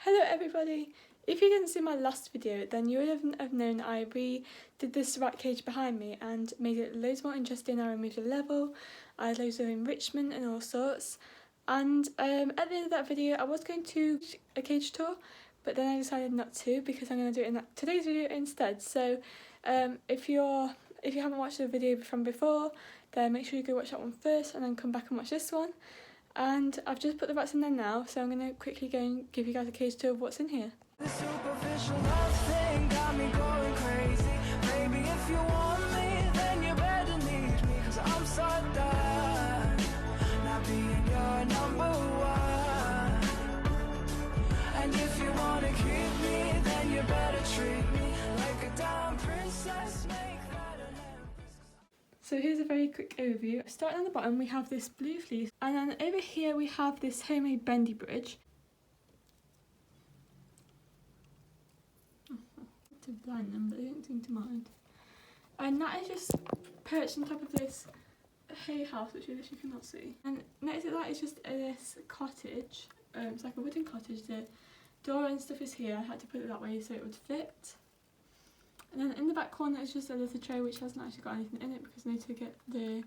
Hello everybody! If you didn't see my last video, then you would have known I redid this rat cage behind me and made it loads more interesting. I removed a level, I had loads of enrichment and all sorts. And at the end of that video I was going to do a cage tour, but then I decided not to because I'm going to do it in today's video instead. So if you haven't watched the video from before, then make sure you go watch that one first and then come back and watch this one. And I've just put the rats in there now, so I'm going to quickly go and give you guys a cage tour of what's in here. The superficial love thing got me going crazy. Baby, if you want me, then you better need me, 'cause I'm so done not being your number one. And if you wanna keep me, then you better treat me like a damn princess. Make that an empress. So here's a very quick overview. Starting on the bottom we have this blue fleece, and then over here we have this homemade bendy bridge. To blind them, but they don't seem to mind. And that is just perched on top of this hay house, which you literally cannot see. And next to that is just this cottage. It's like a wooden cottage. The door and stuff is here. I had to put it that way so it would fit. And then in the back corner is just a litter tray which hasn't actually got anything in it because I need to get the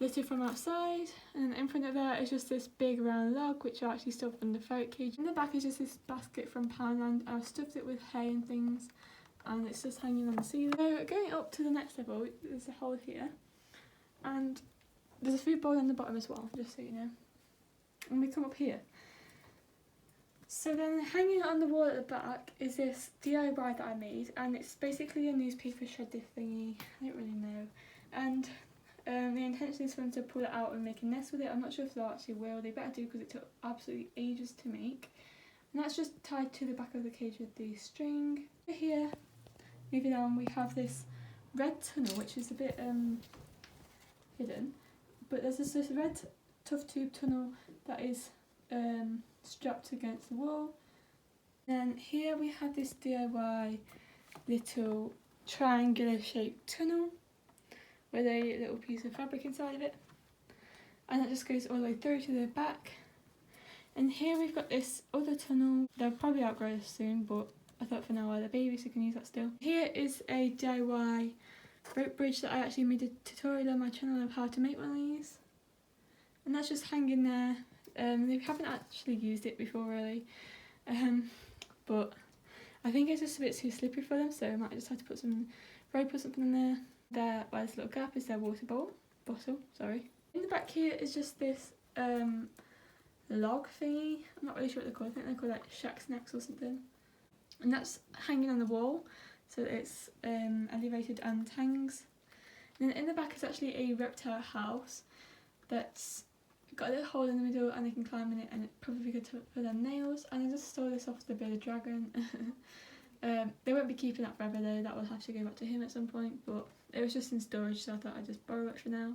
litter from outside. And then in front of there is just this big round log which I actually stuffed in the ferret cage. In the back is just this basket from Poundland. I've stuffed it with hay and things, and it's just hanging on the ceiling. So going up to the next level, there's a hole here, and there's a food bowl in the bottom as well, just so you know. And we come up here. So then hanging on the wall at the back is this DIY that I made, and it's basically a newspaper shredder thingy. I don't really know. And the intention is for them to pull it out and make a nest with it. I'm not sure if they actually will. They better do because it took absolutely ages to make. And that's just tied to the back of the cage with the string. Here, moving on, we have this red tunnel which is a bit hidden. But there's this red tough tube tunnel that is strapped against the wall. Then here we have this DIY little triangular shaped tunnel with a little piece of fabric inside of it, and that just goes all the way through to the back. And here we've got this other tunnel. They'll probably outgrow this soon, but I thought for now while they're babies so you can use that still. Here is a DIY rope bridge that I actually made a tutorial on my channel of how to make one of these, and that's just hanging there. They haven't actually used it before really, but I think it's just a bit too slippery for them, so I might just have to put some rope or something in there. There, where this little gap is their water bottle, sorry. In the back here is just this log thingy. I'm not really sure what they're called. I think they're called like shack snacks or something. And that's hanging on the wall, so it's elevated and hangs. And then in the back is actually a reptile house that's got a little hole in the middle, and they can climb in it, and it's probably good for their nails. And I just stole this off the bearded dragon. They won't be keeping that forever though, that will have to go back to him at some point, but it was just in storage so I thought I'd just borrow it for now.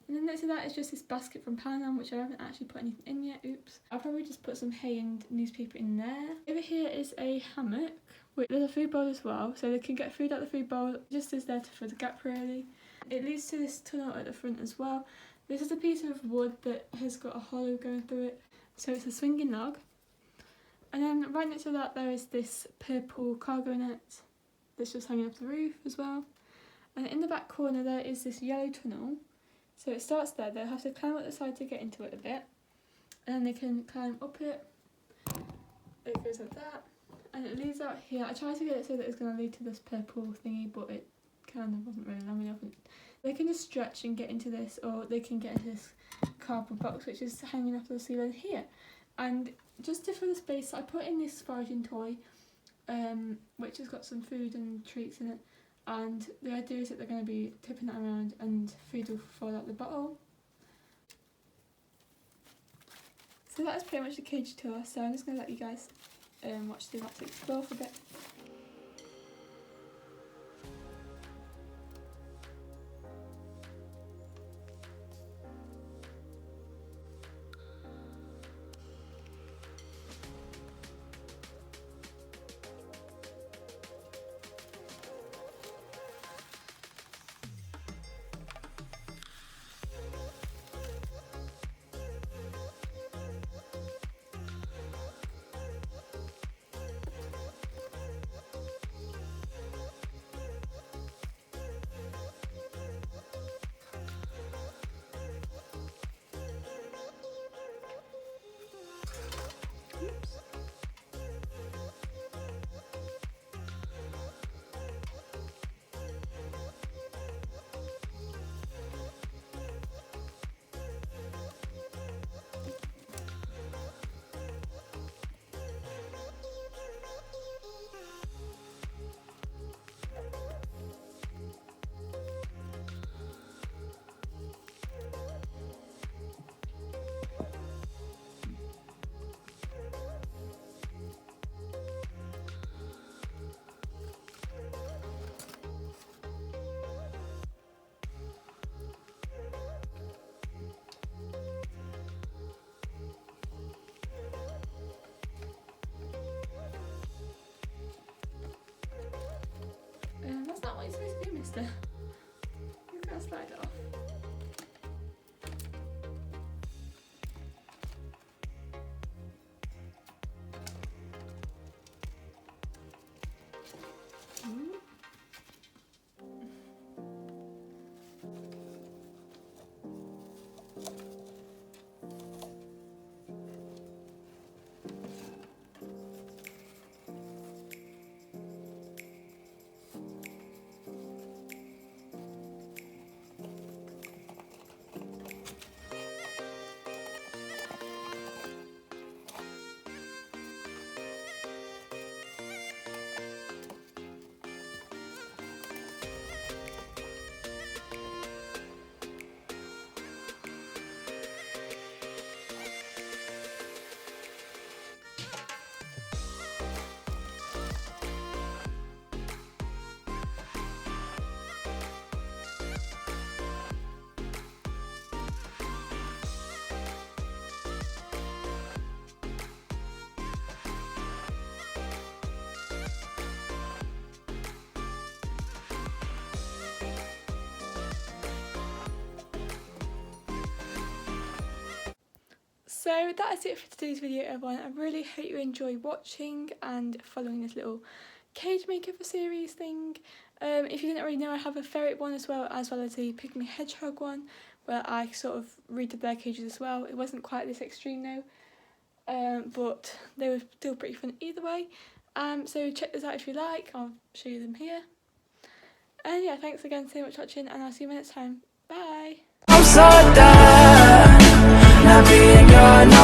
And then next to that is just this basket from Poundland which I haven't actually put anything in yet, oops. I'll probably just put some hay and newspaper in there. Over here is a hammock, there's a food bowl as well, so they can get food out the food bowl, just as there to fill the gap really. It leads to this tunnel at the front as well. This is a piece of wood that has got a hollow going through it, so it's a swinging log. And then right next to that there is this purple cargo net that's just hanging off the roof as well. And in the back corner there is this yellow tunnel. So it starts there, they'll have to climb up the side to get into it a bit. And then they can climb up it. It goes like that. And it leads out here. I tried to get it so that it's going to lead to this purple thingy, but it kind of wasn't really long enough. They can just stretch and get into this, or they can get into this cardboard box which is hanging off the ceiling here. And just to fill the space, I put in this foraging toy, which has got some food and treats in it, and the idea is that they're going to be tipping that around and food will fall out the bottle. So that is pretty much the cage tour, so I'm just going to let you guys watch the rats explore for a bit. I'm gonna slide it off. So that is it for today's video, everyone. I really hope you enjoy watching and following this little cage makeover series thing. If you didn't already know, I have a ferret one as well as a pygmy hedgehog one, where I sort of redid their cages as well. It wasn't quite this extreme though, but they were still pretty fun either way. So check this out if you like. I'll show you them here. And yeah, thanks again so much for watching, and I'll see you next time. Bye. I'm so done not being your